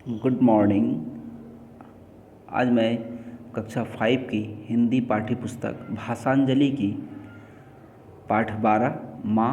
Good morning. आज मैं कक्षा 5 की हिंदी पाठ्य पुस्तक भाषांजलि की पाठ 12 माँ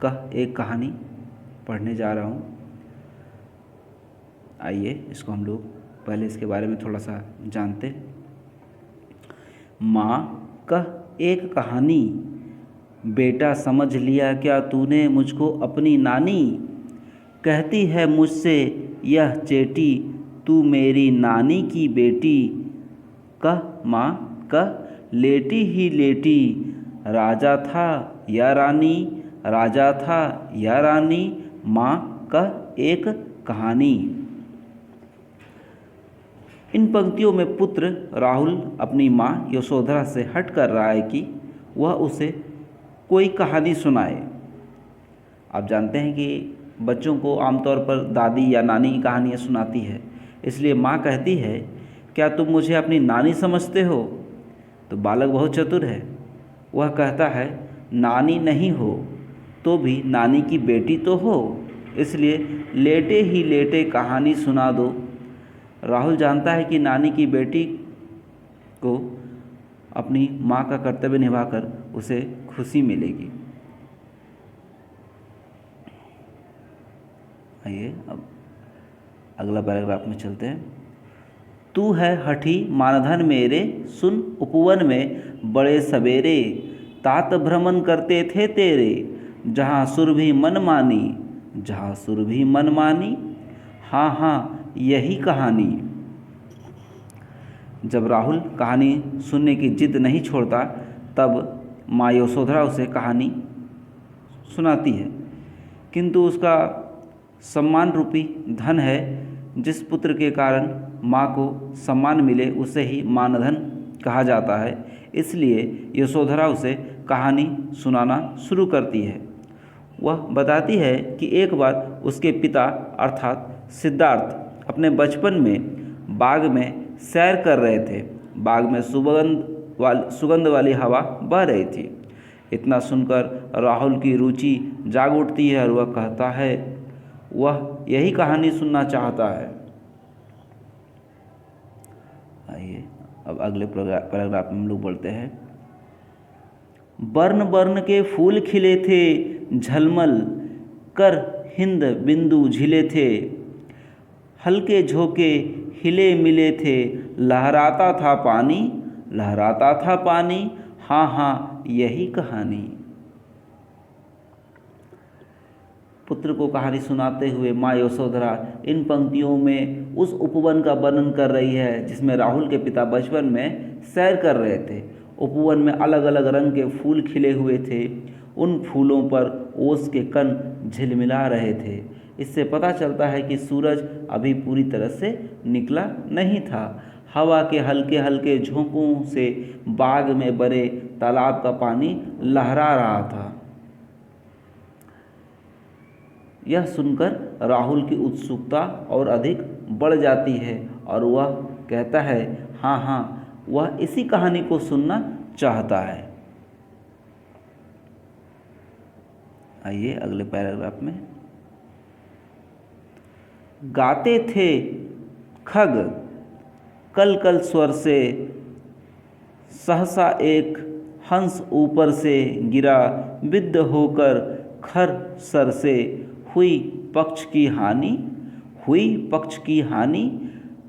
कह एक कहानी पढ़ने जा रहा हूँ। आइए इसको हम लोग पहले इसके बारे में थोड़ा सा जानते हैं। माँ कह एक कहानी, बेटा समझ लिया क्या तूने मुझको अपनी नानी। कहती है मुझसे यह चेटी, तू मेरी नानी की बेटी। कह माँ कह लेटी ही लेटी, राजा था या रानी, राजा था या रानी। माँ कह एक कहानी। इन पंक्तियों में पुत्र राहुल अपनी माँ यशोधरा से हट कर रहा है कि वह उसे कोई कहानी सुनाए। आप जानते हैं कि बच्चों को आमतौर पर दादी या नानी की कहानियाँ सुनाती है, इसलिए माँ कहती है क्या तुम मुझे अपनी नानी समझते हो। तो बालक बहुत चतुर है, वह कहता है नानी नहीं हो तो भी नानी की बेटी तो हो, इसलिए लेटे ही लेटे कहानी सुना दो। राहुल जानता है कि नानी की बेटी को अपनी माँ का कर्तव्य निभाकर उसे खुशी मिलेगी। आइए अब अगला पैराग्राफ में चलते हैं। तू है हठी मानधन मेरे, सुन उपवन में बड़े सवेरे। तात भ्रमण करते थे तेरे, जहाँ सुरभि मन मानी, जहाँ सुरभि मन मानी। हाँ हाँ यही कहानी। जब राहुल कहानी सुनने की जिद नहीं छोड़ता तब माँ यशोधरा उसे कहानी सुनाती है, किंतु उसका सम्मान रूपी धन है। जिस पुत्र के कारण माँ को सम्मान मिले उसे ही मानधन कहा जाता है, इसलिए यशोधरा उसे कहानी सुनाना शुरू करती है। वह बताती है कि एक बार उसके पिता अर्थात सिद्धार्थ अपने बचपन में बाग में सैर कर रहे थे। बाग में सुगंध वाली हवा बह रही थी। इतना सुनकर राहुल की रुचि जाग उठती है और वह कहता है वह यही कहानी सुनना चाहता है। आइए अब अगले पैराग्राफ में हम लोग बोलते हैं। बर्न बर्न के फूल खिले थे, झलमल कर हिंद बिंदु झिले थे। हल्के झोंके हिले मिले थे, लहराता था पानी, लहराता था पानी। हाँ हाँ यही कहानी। पुत्र को कहानी सुनाते हुए माँ यशोधरा इन पंक्तियों में उस उपवन का वर्णन कर रही है जिसमें राहुल के पिता बचपन में सैर कर रहे थे। उपवन में अलग अलग रंग के फूल खिले हुए थे। उन फूलों पर ओस के कण झिलमिला रहे थे। इससे पता चलता है कि सूरज अभी पूरी तरह से निकला नहीं था। हवा के हल्के हल्के झोंकों से बाग में बड़े तालाब का पानी लहरा रहा था। यह सुनकर राहुल की उत्सुकता और अधिक बढ़ जाती है और वह कहता है हाँ हाँ वह इसी कहानी को सुनना चाहता है। आइए अगले पैराग्राफ में। गाते थे खग कल कल स्वर से, सहसा एक हंस ऊपर से गिरा, विद्ध होकर खर सर से। हुई पक्ष की हानि, हुई पक्ष की हानि,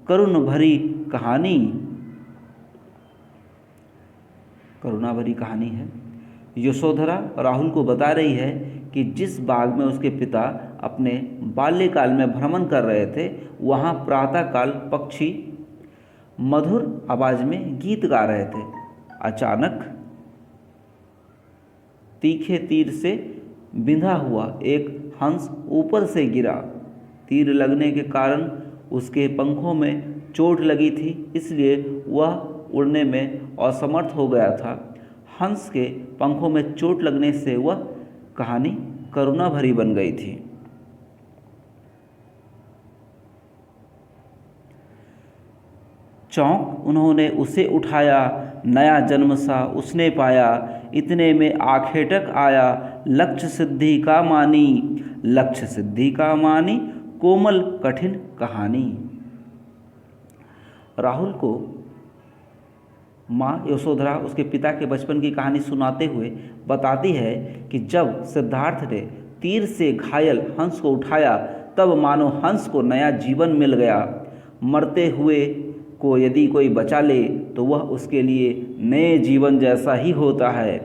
करुण भरी कहानी। करुणा भरी कहानी है। यशोधरा राहुल को बता रही है कि जिस बाग में उसके पिता अपने बाल्यकाल में भ्रमण कर रहे थे वहाँ प्रातःकाल पक्षी मधुर आवाज में गीत गा रहे थे। अचानक तीखे तीर से बिंधा हुआ एक हंस ऊपर से गिरा। तीर लगने के कारण उसके पंखों में चोट लगी थी, इसलिए वह उड़ने में असमर्थ हो गया था। हंस के पंखों में चोट लगने से वह कहानी करुणा भरी बन गई थी। चौंक उन्होंने उसे उठाया, नया जन्म सा उसने पाया। इतने में आखेटक आया, लक्ष्य सिद्धि का मानी, लक्ष्य सिद्धि का मानी, कोमल कठिन कहानी। राहुल को माँ यशोधरा उसके पिता के बचपन की कहानी सुनाते हुए बताती है कि जब सिद्धार्थ ने तीर से घायल हंस को उठाया तब मानो हंस को नया जीवन मिल गया। मरते हुए को यदि कोई बचा ले तो वह उसके लिए नए जीवन जैसा ही होता है।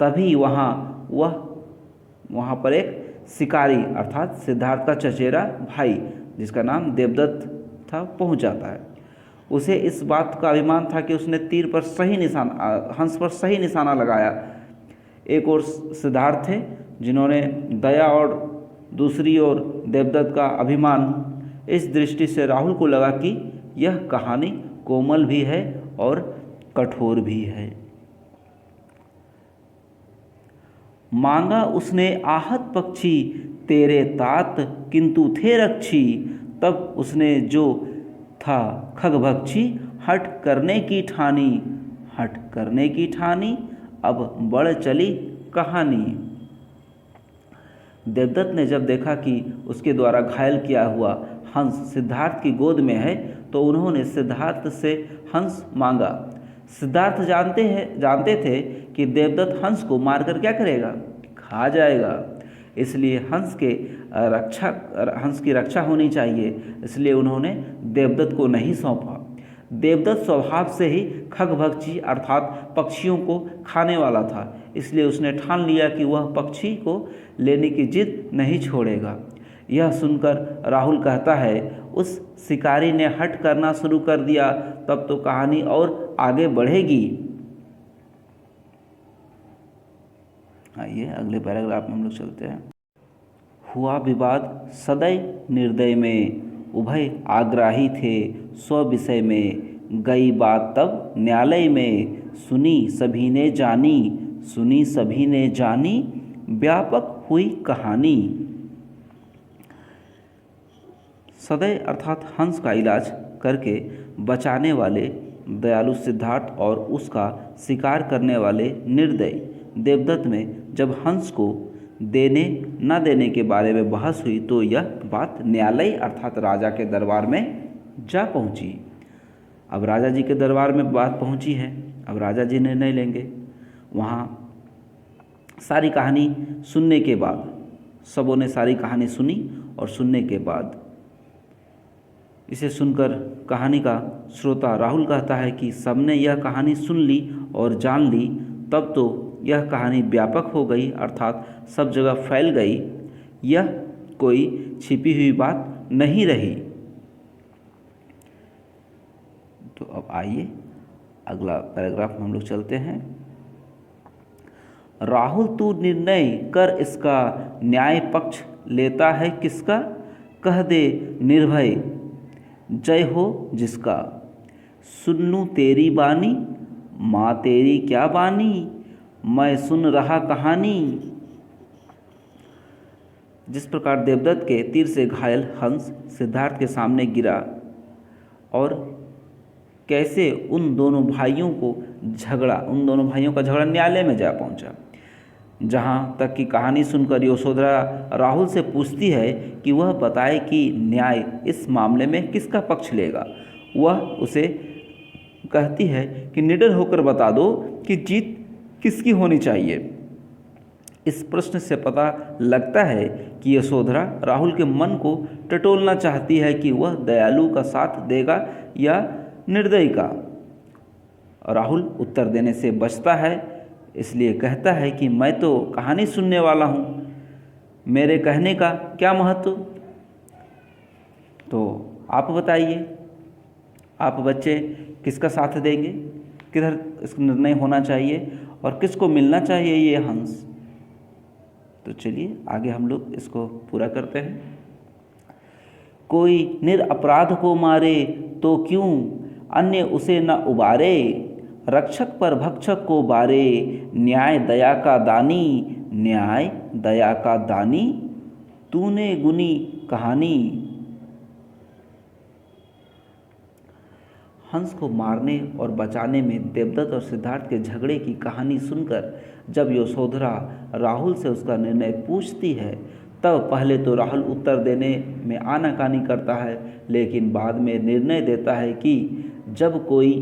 तभी वहाँ पर एक शिकारी अर्थात सिद्धार्थ का चचेरा भाई जिसका नाम देवदत्त था पहुँच जाता है। उसे इस बात का अभिमान था कि उसने तीर पर सही हंस पर सही निशाना लगाया। एक और सिद्धार्थ थे जिन्होंने दया और दूसरी ओर देवदत्त का अभिमान। इस दृष्टि से राहुल को लगा कि यह कहानी कोमल भी है और कठोर भी है। मांगा उसने आहत पक्षी तेरे तात किंतु थे रक्षी। तब उसने जो था खगभक्षी हट करने की ठानी अब बढ़ चली कहानी। देवदत्त ने जब देखा कि उसके द्वारा घायल किया हुआ हंस सिद्धार्थ की गोद में है तो उन्होंने सिद्धार्थ से हंस मांगा। सिद्धार्थ जानते थे कि देवदत्त हंस को मारकर क्या करेगा, खा जाएगा। इसलिए हंस की रक्षा होनी चाहिए, इसलिए उन्होंने देवदत्त को नहीं सौंपा। देवदत्त स्वभाव से ही खगभक्षी अर्थात पक्षियों को खाने वाला था, इसलिए उसने ठान लिया कि वह पक्षी को लेने की जिद नहीं छोड़ेगा। यह सुनकर राहुल कहता है, उस शिकारी ने हट करना शुरू कर दिया, तब तो कहानी और आगे बढ़ेगी। आइए अगले पैराग्राफ में हम लोग चलते हैं। हुआ विवाद सदैव निर्दय में, उभय आग्राही थे स्व विषय में। गई बात तब न्यायालय में, सुनी सभी ने जानी, व्यापक हुई कहानी। सदैव अर्थात हंस का इलाज करके बचाने वाले दयालु सिद्धार्थ और उसका शिकार करने वाले निर्दयी देवदत्त में जब हंस को देने न देने के बारे में बहस हुई तो यह बात न्यायालय अर्थात राजा के दरबार में जा पहुंची। अब राजा जी के दरबार में बात पहुंची है, अब राजा जी निर्णय लेंगे। वहाँ सारी कहानी सुनने के बाद सबों ने सारी कहानी सुनी और सुनने के बाद इसे सुनकर कहानी का श्रोता राहुल कहता है कि सबने यह कहानी सुन ली और जान ली, तब तो यह कहानी व्यापक हो गई अर्थात सब जगह फैल गई। यह कोई छिपी हुई बात नहीं रही। तो अब आइए अगला पैराग्राफ में हम लोग चलते हैं। राहुल तू निर्णय कर इसका, न्याय पक्ष लेता है किसका। कह दे निर्भय जय हो जिसका। सुन लूँ तेरी बानी, माँ तेरी क्या बानी, मैं सुन रहा कहानी। जिस प्रकार देवदत्त के तीर से घायल हंस सिद्धार्थ के सामने गिरा और कैसे उन दोनों भाइयों का झगड़ा न्यायालय में जा पहुंचा, जहां तक की कहानी सुनकर यशोधरा राहुल से पूछती है कि वह बताए कि न्याय इस मामले में किसका पक्ष लेगा। वह उसे कहती है कि निडर होकर बता दो कि जीत किसकी होनी चाहिए। इस प्रश्न से पता लगता है कि यशोधरा राहुल के मन को टटोलना चाहती है कि वह दयालु का साथ देगा या निर्दयी का। राहुल उत्तर देने से बचता है, इसलिए कहता है कि मैं तो कहानी सुनने वाला हूँ, मेरे कहने का क्या महत्व। तो आप बताइए, आप बच्चे किसका साथ देंगे, किधर इसका निर्णय होना चाहिए और किसको मिलना चाहिए ये हंस। तो चलिए आगे हम लोग इसको पूरा करते हैं। कोई निरपराध को मारे तो क्यों, अन्य उसे न उबारे। रक्षक पर भक्षक को बारे, न्याय दया का दानी, तूने गुनी कहानी। हंस को मारने और बचाने में देवदत्त और सिद्धार्थ के झगड़े की कहानी सुनकर जब यशोधरा राहुल से उसका निर्णय पूछती है तब पहले तो राहुल उत्तर देने में आनाकानी करता है, लेकिन बाद में निर्णय देता है कि जब कोई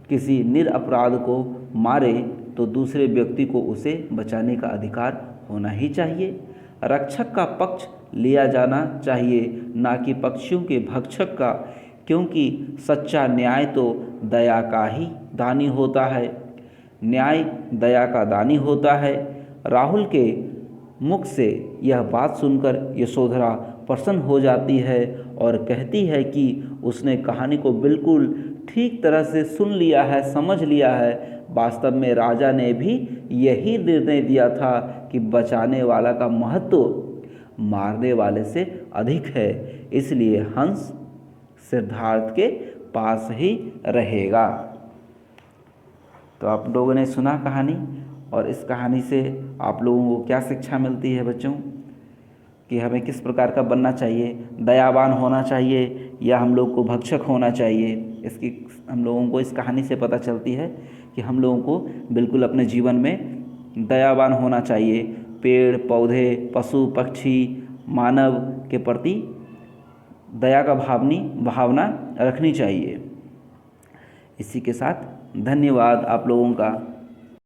किसी निरपराध को मारे तो दूसरे व्यक्ति को उसे बचाने का अधिकार होना ही चाहिए। रक्षक का पक्ष लिया जाना चाहिए, ना कि पक्षियों के भक्षक का, क्योंकि सच्चा न्याय तो दया का ही दानी होता है। न्याय दया का दानी होता है। राहुल के मुख से यह बात सुनकर यशोधरा प्रसन्न हो जाती है और कहती है कि उसने कहानी को बिल्कुल ठीक तरह से सुन लिया है, समझ लिया है। वास्तव में राजा ने भी यही निर्णय दिया था कि बचाने वाला का महत्व मारने वाले से अधिक है, इसलिए हंस सिद्धार्थ के पास ही रहेगा। तो आप लोगों ने सुना कहानी, और इस कहानी से आप लोगों को क्या शिक्षा मिलती है बच्चों, कि हमें किस प्रकार का बनना चाहिए, दयावान होना चाहिए या हम लोग को भक्षक होना चाहिए। इसकी हम लोगों को इस कहानी से पता चलती है कि हम लोगों को बिल्कुल अपने जीवन में दयावान होना चाहिए। पेड़ पौधे, पशु पक्षी, मानव के प्रति दया का भावना रखनी चाहिए। इसी के साथ धन्यवाद आप लोगों का।